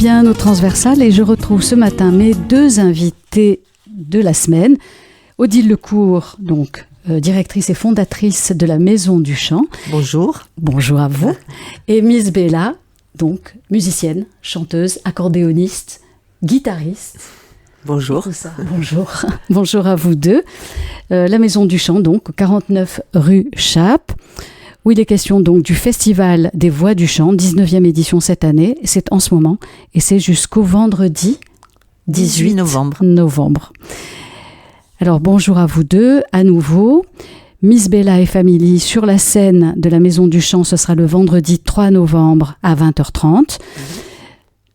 bien au Transversal et je retrouve ce matin mes deux invités de la semaine. Odile Lecourt, donc directrice et fondatrice de la Maison du Chant. Bonjour. Bonjour à vous. Et Miss Bella, donc musicienne, chanteuse, accordéoniste, guitariste. Bonjour. Tout ça. Bonjour. Bonjour à vous deux. La Maison du Chant, donc 49 rue Chappe, où il est question donc du Festival des Voix du Chant, 19e édition cette année. C'est en ce moment et c'est jusqu'au vendredi 18 novembre. Alors bonjour à vous deux à nouveau. Miss Bella et Family sur la scène de la Maison du Chant, ce sera le vendredi 3 novembre à 20h30.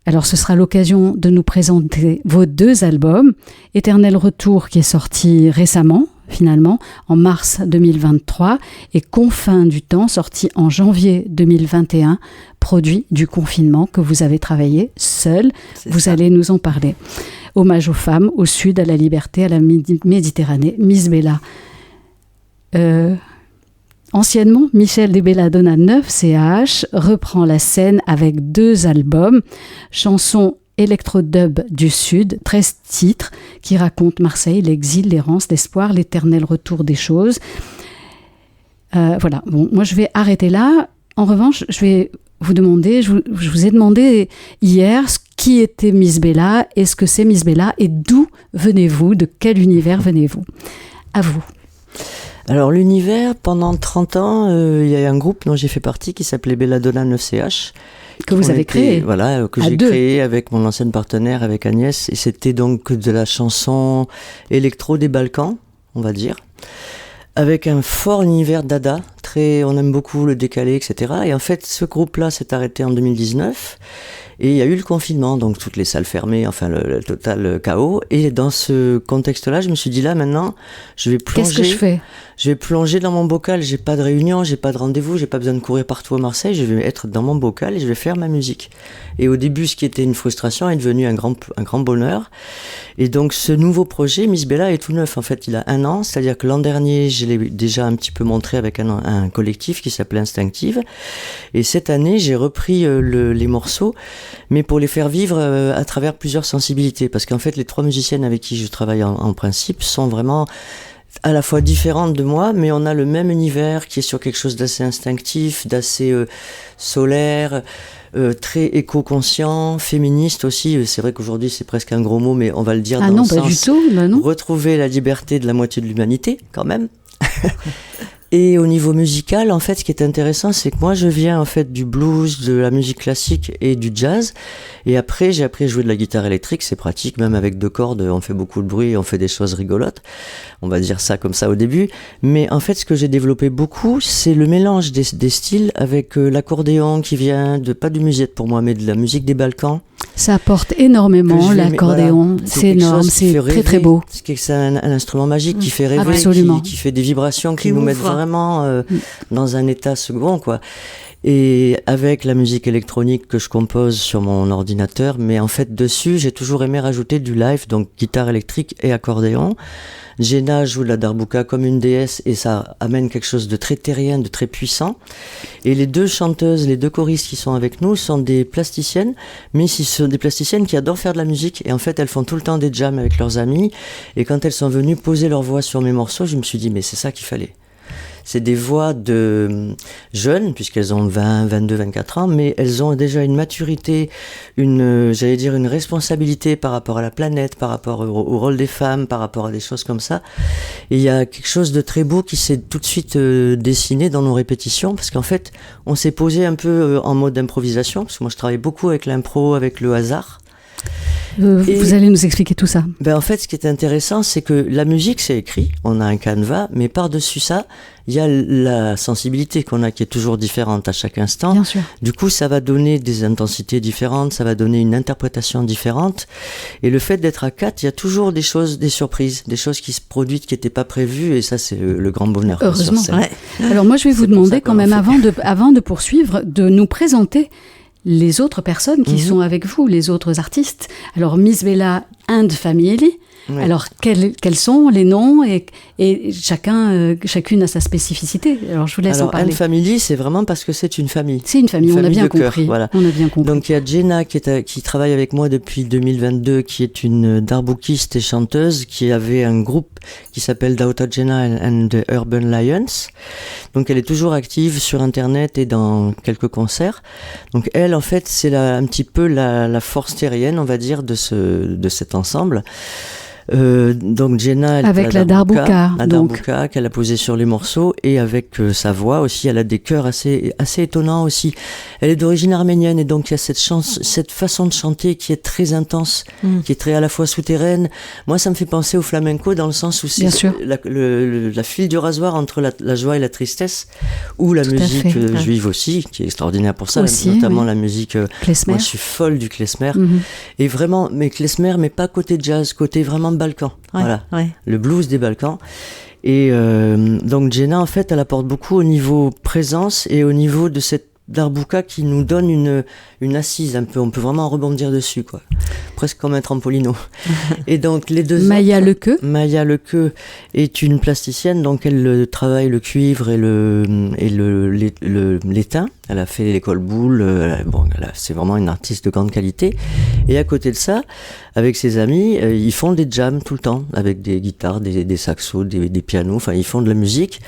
Alors ce sera l'occasion de nous présenter vos deux albums. Éternel Retour qui est sorti récemment, finalement, en mars 2023, et Confins du Temps, sorti en janvier 2021, produit du confinement que vous avez travaillé seul. Vous allez nous en parler. Hommage aux femmes, au Sud, à la liberté, à la Méditerranée. Miss Bella. Anciennement, Michel de Belladonna 9CH reprend la scène avec deux albums, chansons électro-dub du Sud, 13 titres qui racontent Marseille, l'exil, l'errance, l'espoir, l'éternel retour des choses. Voilà, bon, moi je vais arrêter là. En revanche, je vais vous demander, je vous ai demandé hier qui était Miss Bella, et ce que c'est Miss Bella, et d'où venez-vous, de quel univers venez-vous? À vous. Alors l'univers, pendant 30 ans, il y a un groupe dont j'ai fait partie qui s'appelait Belladonna 9CH. Que vous avez créé. Voilà, que j'ai créé avec mon ancienne partenaire, avec Agnès. Et c'était donc de la chanson électro des Balkans, on va dire. Avec un fort univers dada, on aime beaucoup le décalé, etc. Et en fait, ce groupe-là s'est arrêté en 2019. Et il y a eu le confinement, donc toutes les salles fermées, enfin le total chaos. Et dans ce contexte-là, je me suis dit là maintenant, je vais plonger. Qu'est-ce que je fais ? Je vais plonger dans mon bocal. J'ai pas de réunion, j'ai pas de rendez-vous, j'ai pas besoin de courir partout à Marseille. Je vais être dans mon bocal et je vais faire ma musique. Et au début, ce qui était une frustration est devenu un grand bonheur. Et donc ce nouveau projet, Miss Bella, est tout neuf. En fait, il a 1 an, c'est-à-dire que l'an dernier, je l'ai déjà un petit peu montré avec un collectif qui s'appelait Instinctive. Et cette année, j'ai repris les morceaux, mais pour les faire vivre à travers plusieurs sensibilités. Parce qu'en fait, les 3 musiciennes avec qui je travaille en principe sont vraiment à la fois différentes de moi, mais on a le même univers qui est sur quelque chose d'assez instinctif, d'assez solaire, très éco-conscient, féministe aussi. C'est vrai qu'aujourd'hui c'est presque un gros mot, mais on va le dire dans le sens du tout, non. Retrouver la liberté de la moitié de l'humanité, quand même. Et au niveau musical, en fait, ce qui est intéressant, c'est que moi, je viens en fait du blues, de la musique classique et du jazz. Et après, j'ai appris à jouer de la guitare électrique. C'est pratique, même avec 2 cordes, on fait beaucoup de bruit, on fait des choses rigolotes. On va dire ça comme ça au début. Mais en fait, ce que j'ai développé beaucoup, c'est le mélange des styles avec l'accordéon qui vient pas du musette pour moi, mais de la musique des Balkans. Ça apporte énormément, l'accordéon. Voilà. C'est énorme, c'est très très beau. C'est un instrument magique qui fait rêver, qui fait des vibrations, qui nous mettent vraiment dans un état second, quoi. Et avec la musique électronique que je compose sur mon ordinateur, mais en fait dessus, j'ai toujours aimé rajouter du live, donc guitare électrique et accordéon. Jenna joue de la darbuka comme une déesse et ça amène quelque chose de très terrien, de très puissant. Et les 2 chanteuses, les 2 choristes qui sont avec nous sont des plasticiennes, mais ce sont des plasticiennes qui adorent faire de la musique. Et en fait, elles font tout le temps des jams avec leurs amis. Et quand elles sont venues poser leur voix sur mes morceaux, je me suis dit, mais c'est ça qu'il fallait. C'est des voix de jeunes, puisqu'elles ont 20, 22, 24 ans, mais elles ont déjà une maturité, une responsabilité par rapport à la planète, par rapport au rôle des femmes, par rapport à des choses comme ça. Et il y a quelque chose de très beau qui s'est tout de suite dessiné dans nos répétitions, parce qu'en fait, on s'est posé un peu en mode improvisation, parce que moi je travaille beaucoup avec l'impro, avec le hasard. Vous allez nous expliquer tout ça. En fait, ce qui est intéressant, c'est que la musique, c'est écrit, on a un canevas, mais par-dessus ça, il y a la sensibilité qu'on a qui est toujours différente à chaque instant. Bien sûr. Du coup, ça va donner des intensités différentes, ça va donner une interprétation différente. Et le fait d'être à 4, il y a toujours des choses, des surprises, des choses qui se produisent qui n'étaient pas prévues, et ça, c'est le grand bonheur. Heureusement. Ouais. Alors moi, je vais vous demander quand même, avant de poursuivre, de nous présenter les autres personnes qui sont avec vous, les autres artistes. Alors Miss Bella and Family, Oui. Alors, quels sont les noms et chacune a sa spécificité. Alors, je vous laisse en parler. N-Family, c'est vraiment parce que c'est une famille. C'est une famille, on a bien compris. Voilà. On a bien compris. Donc, il y a Jenna qui travaille avec moi depuis 2022, qui est une darboukiste et chanteuse, qui avait un groupe qui s'appelle Daughter Jenna and the Urban Lions. Donc, elle est toujours active sur Internet et dans quelques concerts. Donc, elle, en fait, c'est un petit peu la force terrienne, on va dire, de cet ensemble. Donc Jenna, elle avec la darbouka, qu'elle a posée sur les morceaux, et avec sa voix aussi, elle a des chœurs assez étonnants aussi. Elle est d'origine arménienne, et donc il y a cette façon de chanter qui est très intense, qui est très à la fois souterraine. Moi, ça me fait penser au flamenco dans le sens où c'est la file du rasoir entre la joie et la tristesse, ou la musique juive aussi, qui est extraordinaire pour ça, aussi, notamment la musique klezmer. Moi, je suis folle du klezmer, et vraiment, mais klezmer, mais pas côté jazz, côté vraiment Balkans, le blues des Balkans. Et donc Jenna, en fait, elle apporte beaucoup au niveau présence et au niveau de cette darbouka qui nous donne une assise un peu. On peut vraiment rebondir dessus, quoi. Presque comme un trampolino. Et donc les deux Maya Lequeux est une plasticienne, donc elle travaille le cuivre et l'étain. Elle a fait l'école Boulle. C'est vraiment une artiste de grande qualité. Et à côté de ça, avec ses amis, ils font des jams tout le temps, avec des guitares, des saxos, des pianos. Enfin, ils font de la musique.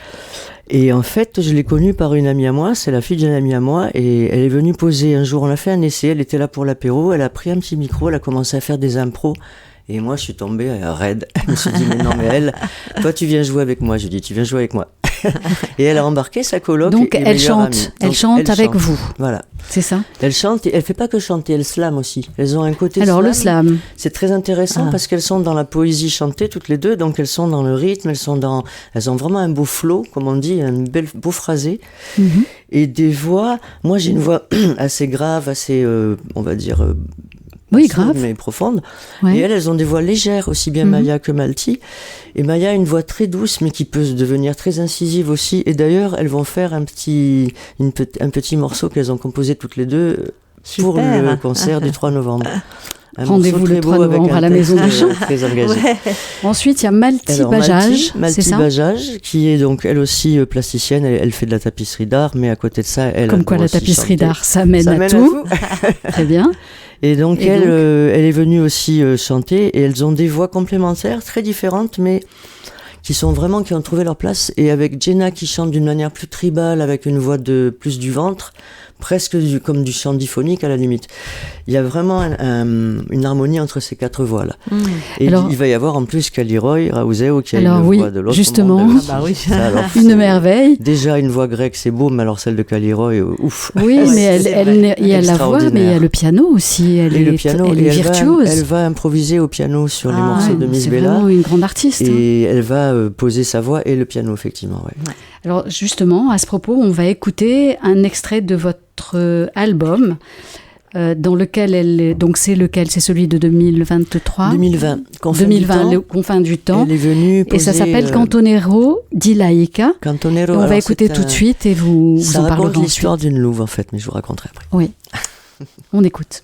Et en fait, je l'ai connue par une amie à moi, c'est la fille d'une amie à moi, et elle est venue poser un jour, on a fait un essai, elle était là pour l'apéro, elle a pris un petit micro, elle a commencé à faire des impros, et moi je suis tombé raide. Je me suis dit, mais non, mais toi tu viens jouer avec moi. Je lui ai dit, tu viens jouer avec moi. Et elle a embarqué sa coloc. Donc elle chante, elle chante avec vous. Voilà. C'est ça. Elle chante, et elle fait pas que chanter, elle slam aussi. Elles ont un côté alors slam. Le slam, c'est très intéressant parce qu'elles sont dans la poésie chantée toutes les deux, donc elles sont dans le rythme, elles ont vraiment un beau flow, comme on dit, un beau phrasé, et des voix. Moi j'ai une voix assez grave, assez on va dire grave, mais profonde. Ouais. Et elles ont des voix légères, aussi bien Maya que Malti. Et Maya a une voix très douce, mais qui peut devenir très incisive aussi. Et d'ailleurs, elles vont faire un petit morceau qu'elles ont composé toutes les deux pour le concert du 3 novembre. Rendez-vous le 3 novembre à la Maison du Chant. Très engagé. Ouais. Ensuite, il y a Malti Bajaj. Malti Bajaj, qui est donc elle aussi plasticienne. Elle fait de la tapisserie d'art, mais à côté de ça, elle. Comme quoi, la tapisserie d'art, ça mène à tout. Très bien. Et donc, elle est venue aussi chanter, et elles ont des voix complémentaires, très différentes, mais qui ont trouvé leur place. Et avec Jenna qui chante d'une manière plus tribale, avec une voix plus du ventre, presque comme du chant diphonique à la limite. Il y a vraiment une harmonie entre ces quatre voix-là. Et alors, il va y avoir en plus Kaliroy Raouzeo qui a une voix de l'autre justement, monde. Une merveille. Déjà, une voix grecque, c'est beau, mais alors celle de Kaliroy, ouf. Oui, mais il y a la voix, mais il y a le piano aussi. Elle est virtuose. Elle va improviser au piano sur les morceaux de Miss Bella. C'est vraiment une grande artiste. Et elle va poser sa voix et le piano, effectivement. Ouais. Alors justement, à ce propos, on va écouter un extrait de votre album dans lequel c'est celui de 2023 2020 le confin du temps. Elle est venue poser, et ça s'appelle Cantonero di Laica. Cantonero, et on va écouter tout de suite et vous en parlerez ensuite. Ça raconte l'histoire d'une louve en fait, mais je vous raconterai après. Oui, on écoute.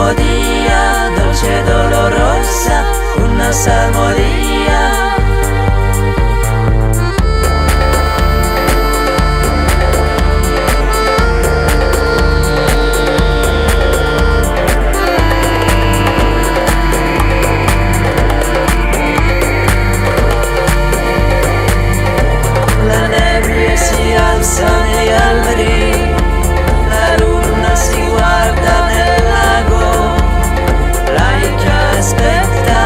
salmodia, dolce e dolorosa, una salmodia. Negli alberi, la luna si guarda nel lago, l'aica aspetta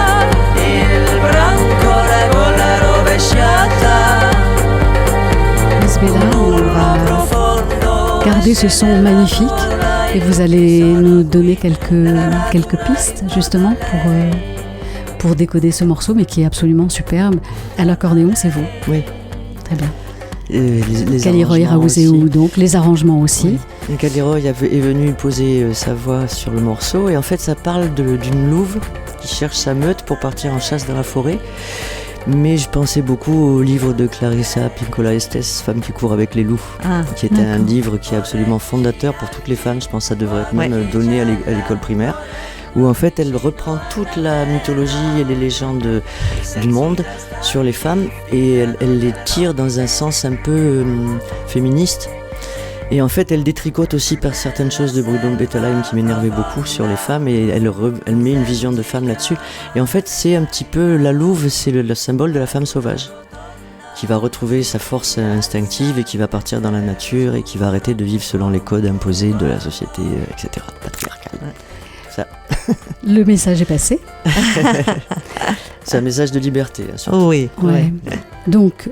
il brancole con la rovesciata. Isabella, on va garder ce son magnifique et vous allez nous donner quelques pistes justement pour décoder ce morceau, mais qui est absolument superbe. À l'accordéon, c'est vous. Oui. Très bien. Kaliroy Raouzéou, donc les arrangements aussi. Oui. Kaliroy est venu poser sa voix sur le morceau et en fait ça parle d'une louve qui cherche sa meute pour partir en chasse dans la forêt. Mais je pensais beaucoup au livre de Clarissa Pinkola Estés, Femme qui court avec les loups, qui était un livre qui est absolument fondateur pour toutes les femmes. Je pense que ça devrait être même donné à l'école primaire, où en fait elle reprend toute la mythologie et les légendes du monde sur les femmes et elle les tire dans un sens un peu féministe. Et en fait, elle détricote aussi par certaines choses de Brudon Bettelheim qui m'énervaient beaucoup sur les femmes et elle met une vision de femme là-dessus. Et en fait, c'est un petit peu la louve, c'est le symbole de la femme sauvage qui va retrouver sa force instinctive et qui va partir dans la nature et qui va arrêter de vivre selon les codes imposés de la société, etc., patriarcale. Ça. Le message est passé. C'est un message de liberté. Oui. Ouais. Donc,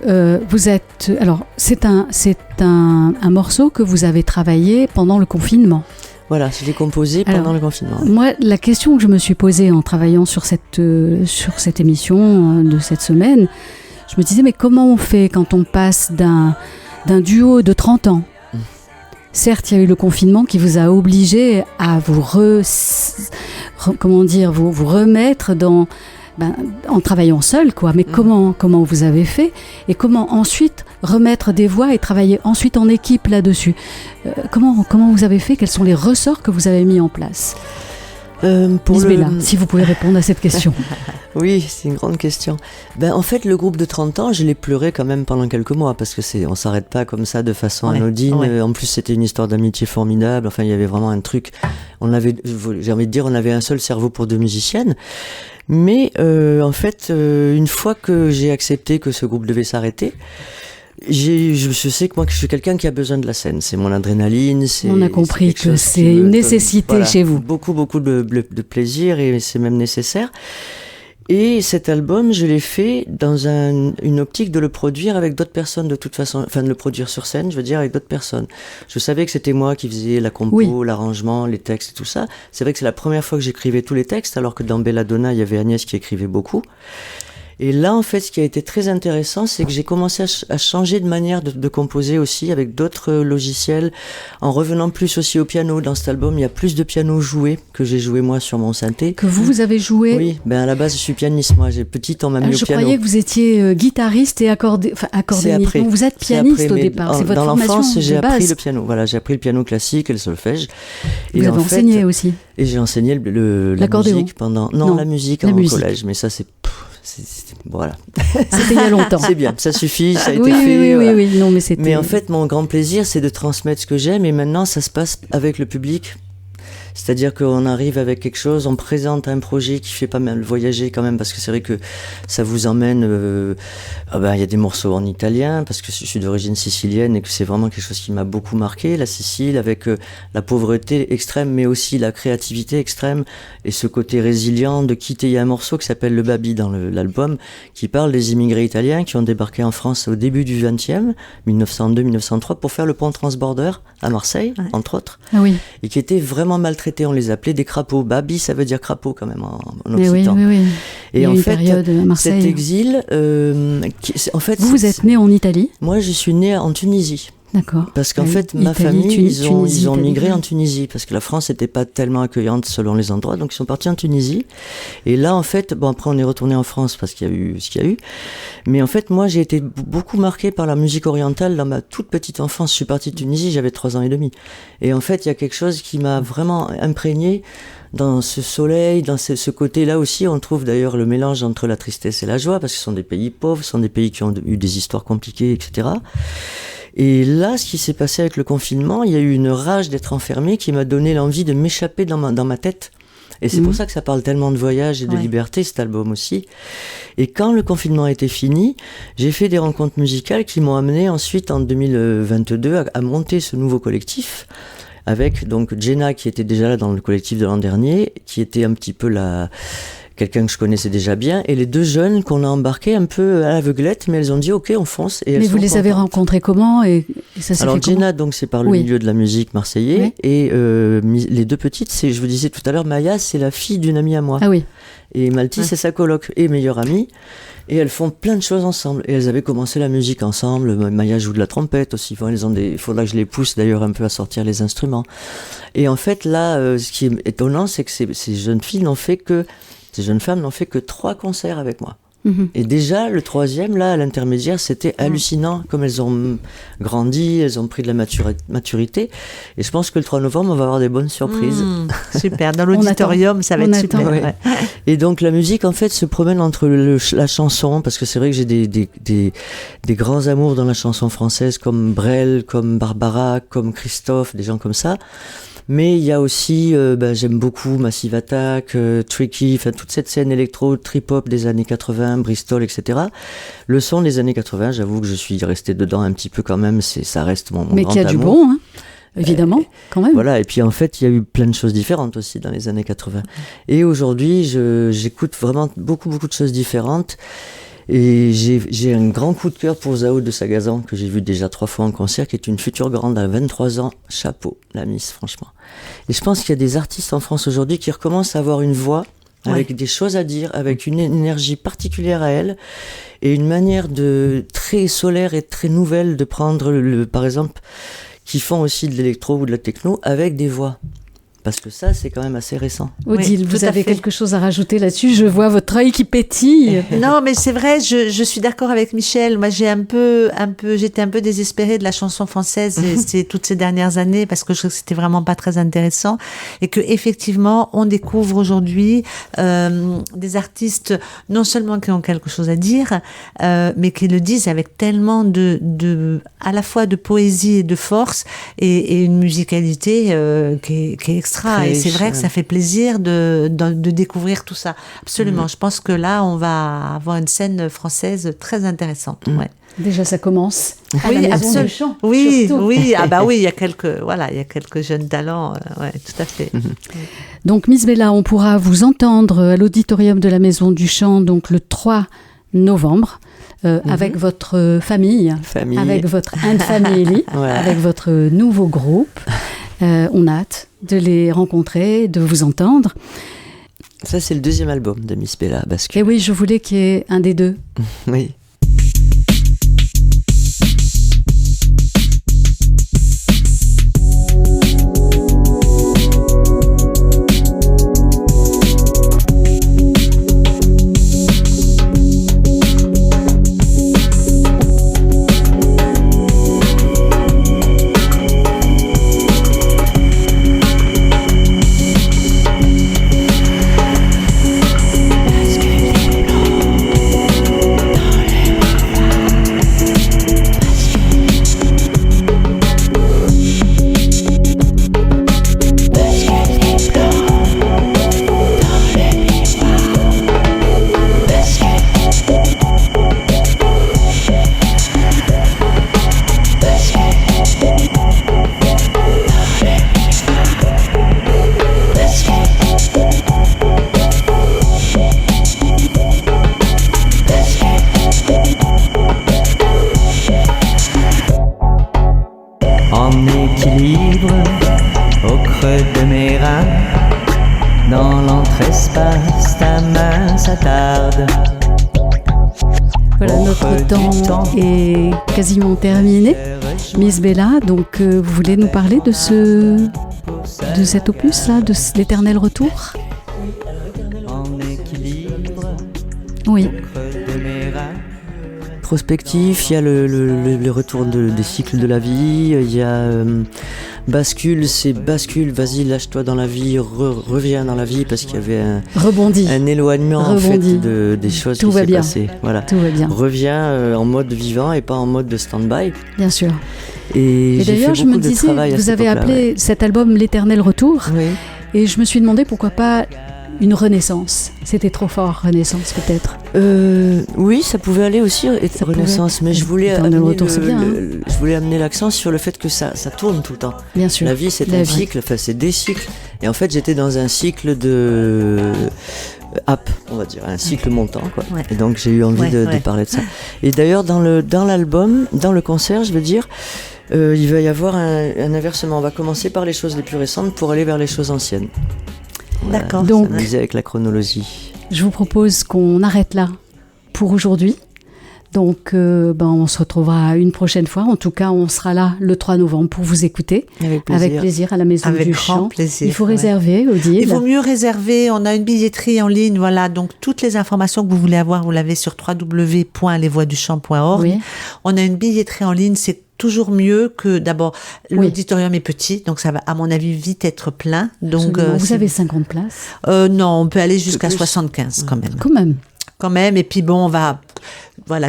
vous êtes. Alors, c'est un morceau que vous avez travaillé pendant le confinement. Voilà, je l'ai composé pendant le confinement. Moi, la question que je me suis posée en travaillant sur cette émission de cette semaine, je me disais, mais comment on fait quand on passe d'un duo de 30 ans? Certes, il y a eu le confinement qui vous a obligé à vous remettre en travaillant seul, quoi. Mais comment vous avez fait et comment ensuite remettre des voix et travailler ensuite en équipe là-dessus? Comment vous avez fait? Quels sont les ressorts que vous avez mis en place? Isabella, si vous pouvez répondre à cette question. Oui, c'est une grande question. En fait, le groupe de 30 ans, je l'ai pleuré quand même pendant quelques mois parce que on s'arrête pas comme ça de façon anodine. Ouais. En plus, c'était une histoire d'amitié formidable. Enfin, il y avait vraiment un truc. J'ai envie de dire, on avait un seul cerveau pour deux musiciennes. Mais en fait, une fois que j'ai accepté que ce groupe devait s'arrêter, je sais que moi je suis quelqu'un qui a besoin de la scène, c'est mon adrénaline. On a compris que c'est une nécessité chez vous. Beaucoup de plaisir et c'est même nécessaire. Et cet album, je l'ai fait dans une optique de le produire avec d'autres personnes de toute façon, enfin de le produire sur scène, je veux dire avec d'autres personnes. Je savais que c'était moi qui faisais la compo, l'arrangement, les textes et tout ça. C'est vrai que c'est la première fois que j'écrivais tous les textes, alors que dans Belladonna, il y avait Agnès qui écrivait beaucoup. Et là, en fait, ce qui a été très intéressant, c'est que j'ai commencé à changer de manière de composer aussi avec d'autres logiciels, en revenant plus aussi au piano. Dans cet album, il y a plus de piano joué que j'ai joué moi sur mon synthé. Que vous avez joué? Oui, à la base, je suis pianiste. Moi, petite, on m'a mis au piano. Je croyais que vous étiez guitariste et accordéoniste. Donc vous êtes pianiste au départ. C'est votre formation de base. Dans l'enfance, j'ai appris le piano. Voilà, j'ai appris le piano classique et le solfège. Vous avez enseigné aussi? Et j'ai enseigné la musique pendant... Non, la musique en collège. Mais ça, voilà. C'était il y a longtemps. C'est bien, ça suffit, ça a été fait. Oui. Non, mais en fait, mon grand plaisir, c'est de transmettre ce que j'aime et maintenant, ça se passe avec le public. C'est-à-dire qu'on arrive avec quelque chose, on présente un projet qui fait pas mal voyager quand même, parce que c'est vrai que ça vous emmène... il y a des morceaux en italien, parce que je suis d'origine sicilienne et que c'est vraiment quelque chose qui m'a beaucoup marqué, la Sicile, avec la pauvreté extrême, mais aussi la créativité extrême, et ce côté résilient de quitter. Il y a un morceau qui s'appelle Le Babi dans l'album, qui parle des immigrés italiens qui ont débarqué en France au début du 20e, 1902-1903, pour faire le pont transborder à Marseille, entre autres, et qui étaient vraiment maltraités. On les appelait des crapauds. Babi, ça veut dire crapaud quand même en occitan. Oui. Et en fait, cet exil, en fait, vous êtes né en Italie? Moi, je suis né en Tunisie. D'accord. Parce qu'en fait, ma famille, ils ont migré en Tunisie, parce que la France n'était pas tellement accueillante selon les endroits, donc ils sont partis en Tunisie. Et là, en fait, après on est retourné en France parce qu'il y a eu ce qu'il y a eu. Mais en fait, moi, j'ai été beaucoup marqué par la musique orientale dans ma toute petite enfance. Je suis parti de Tunisie, j'avais 3 ans et demi. Et en fait, il y a quelque chose qui m'a vraiment imprégné dans ce soleil, dans ce côté-là aussi. On trouve d'ailleurs le mélange entre la tristesse et la joie, parce que ce sont des pays pauvres, ce sont des pays qui ont eu des histoires compliquées, etc. Et là, ce qui s'est passé avec le confinement, il y a eu une rage d'être enfermé qui m'a donné l'envie de m'échapper dans ma tête. Et c'est pour ça que ça parle tellement de voyage et de liberté, cet album aussi. Et quand le confinement a été fini, j'ai fait des rencontres musicales qui m'ont amené ensuite, en 2022, à monter ce nouveau collectif, avec donc Jenna, qui était déjà là dans le collectif de l'an dernier, qui était un petit peu quelqu'un que je connaissais déjà bien, et les 2 jeunes qu'on a embarqués un peu à l'aveuglette, mais elles ont dit ok, on fonce. Et mais vous les avez rencontrés comment et ça s'est Alors fait Jenna, donc c'est par le milieu de la musique marseillais, et les 2 petites, je vous disais tout à l'heure, Maya, c'est la fille d'une amie à moi. Ah oui. Et Malti, c'est sa coloc et meilleure amie. Et elles font plein de choses ensemble. Et elles avaient commencé la musique ensemble. Maya joue de la trompette aussi. Il faudra que je les pousse d'ailleurs un peu à sortir les instruments. Et en fait, là, ce qui est étonnant, c'est que ces jeunes femmes n'ont fait que 3 concerts avec moi. Et déjà, le 3e, là, à l'intermédiaire, c'était hallucinant. Comme elles ont grandi, elles ont pris de la maturité. Et je pense que le 3 novembre, on va avoir des bonnes surprises. Super. Dans l'auditorium, ça va être super. Ouais. Et donc, la musique, en fait, se promène entre la chanson, parce que c'est vrai que j'ai des grands amours dans la chanson française, comme Brel, comme Barbara, comme Christophe, des gens comme ça. Mais il y a aussi, j'aime beaucoup Massive Attack, Tricky, enfin toute cette scène électro, trip-hop des années 80, Bristol, etc. Le son des années 80, j'avoue que je suis resté dedans un petit peu quand même, ça reste mon grand amour. Mais qu'il y a du bon, hein, évidemment, quand même. Voilà, et puis en fait, il y a eu plein de choses différentes aussi dans les années 80. Et aujourd'hui, j'écoute vraiment beaucoup de choses différentes. Et j'ai un grand coup de cœur pour Zao de Sagazan, que j'ai vu déjà 3 fois en concert, qui est une future grande à 23 ans. Chapeau, la Miss, franchement. Et je pense qu'il y a des artistes en France aujourd'hui qui recommencent à avoir une voix, avec des choses à dire, avec une énergie particulière à elle, et une manière très solaire et très nouvelle de prendre, par exemple, qui font aussi de l'électro ou de la techno, avec des voix. Parce que ça, c'est quand même assez récent. Odile, vous avez quelque chose à rajouter là-dessus? Je vois votre œil qui pétille. Non, mais c'est vrai, je suis d'accord avec Michel. Moi, j'étais un peu désespérée de la chanson française toutes ces dernières années, parce que je trouvais que c'était vraiment pas très intéressant. Et que, effectivement, on découvre aujourd'hui des artistes, non seulement qui ont quelque chose à dire, mais qui le disent avec tellement à la fois de poésie et de force, et une musicalité qui est extra. Et c'est vrai que ça fait plaisir de découvrir tout ça. Absolument. Je pense que là, on va avoir une scène française très intéressante. Ouais. Déjà, ça commence. Oui, absolument. Oui. Ah bah oui, il y a quelques jeunes talents. Ouais, tout à fait. Donc, Miss Bella, on pourra vous entendre à l'auditorium de la Maison du Chant, donc le 3 novembre. Avec votre famille, avec votre Family, avec votre nouveau groupe. On a hâte de les rencontrer, de vous entendre. Ça, c'est le 2e album de Miss Bella Bascule. Et oui, je voulais qu'il y ait un des 2. Oui. Voilà, notre temps est quasiment terminé. Miss Bella, donc vous voulez nous parler de cet opus là, de l'Éternel Retour? Oui. Prospectif, il y a le retour des cycles de la vie, il y a bascule, vas-y, lâche-toi dans la vie, reviens dans la vie, parce qu'il y avait un éloignement en fait des choses qui s'est passé. Voilà. Tout va bien. Reviens en mode vivant et pas en mode de stand-by. Bien sûr. Et d'ailleurs, je me disais, vous avez appelé cet album l'Éternel Retour, oui. Et je me suis demandé pourquoi pas une renaissance. C'était trop fort, renaissance peut-être. Oui, ça pouvait aller aussi, renaissance, mais je voulais amener l'accent sur le fait que ça tourne tout le temps. Bien sûr. La vie, c'est un cycle, enfin c'est des cycles. Et en fait, j'étais dans un cycle de up, on va dire, un cycle montant, quoi. Ouais. Et donc j'ai eu envie de parler de ça. Et d'ailleurs, dans l'album, dans le concert, je veux dire, il va y avoir un inversement. On va commencer par les choses les plus récentes pour aller vers les choses anciennes. D'accord. Donc, ça disait avec la chronologie. Je vous propose qu'on arrête là pour aujourd'hui. Donc, on se retrouvera une prochaine fois. En tout cas, on sera là le 3 novembre pour vous écouter. Avec plaisir à la Maison du Chant. Plaisir, il faut réserver, Odile. Il vaut mieux réserver. On a une billetterie en ligne. Voilà. Donc, toutes les informations que vous voulez avoir, vous l'avez sur www.lesvoixduchant.org. Oui. On a une billetterie en ligne. C'est toujours mieux que d'abord l'auditorium est petit, donc ça va à mon avis vite être plein. Donc vous avez 50 places? Non, on peut aller jusqu'à 75 quand même. Et puis bon, on va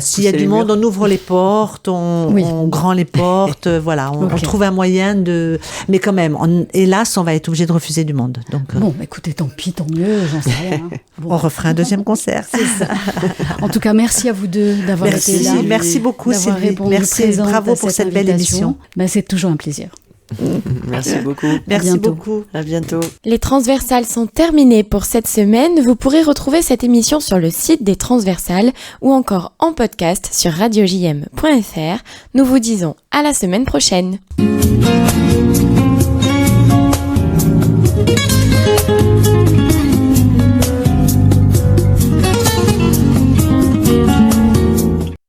s'il y a du monde, on ouvre les portes, on grand les portes, on trouve un moyen de. Mais quand même, hélas, on va être obligé de refuser du monde. Donc bon, écoutez, tant pis, tant mieux, j'en sais rien. Bon. On refera un deuxième concert. C'est ça. En tout cas, merci à vous deux d'avoir été là. Merci beaucoup, Sylvie. Merci, bravo pour cette belle émission. C'est toujours un plaisir. Merci beaucoup. Merci beaucoup. À bientôt. Les transversales sont terminées pour cette semaine. Vous pourrez retrouver cette émission sur le site des transversales ou encore en podcast sur radiojm.fr. Nous vous disons à la semaine prochaine.